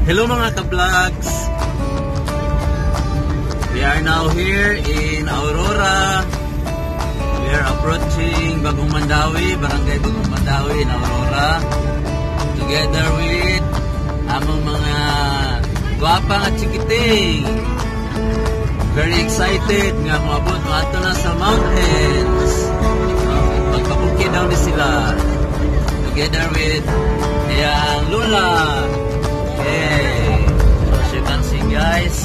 Hello mga ka-vlogs! We are now here in Aurora. We are approaching Bagong Mandawi, Barangay Bagong Mandawi in Aurora. Together with among mga guwapang at chikiting. Very excited nga maabot maato na sa mountains. Magpabukid daw ni sila. Together with yang Lula. Hey, so as you can see guys,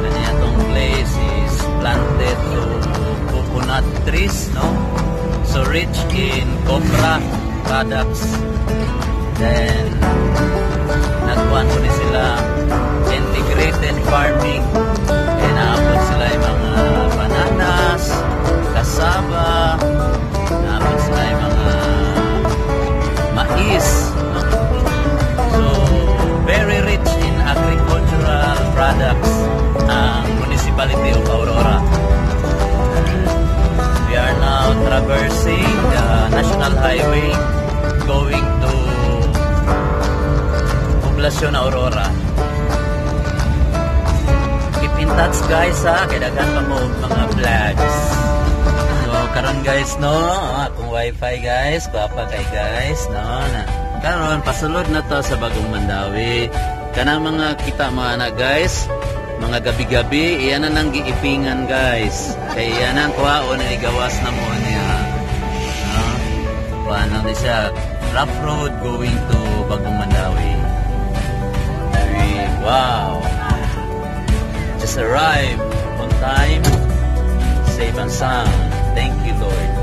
itong place is planted to coconut trees, no? So rich in copra products. Then nagkuhan ko din sila integrated farming. And naabot sila yung mga bananas, cassava, naabot sila yung mga mais, no? So very rich in agricultural products ang municipality of Aurora. We are now traversing the National Highway going to Poblacion Aurora. Keep in touch guys ha, kailangan pa mo mga vlogs. So karon guys no, akong wifi guys, papa kay guys no na. Karon pasulod na to sa Bagong Mandawi. Kana mga kita mga anak guys, mga gabi-gabi iyan na nang giipingan guys. Kay iyan ang kuhaon na igawas na mo niya. Kuhaan lang din siya. Rough road going to Bagong Mandawi. Wow! Just arrived on time, safe and sound. Thank you Lord.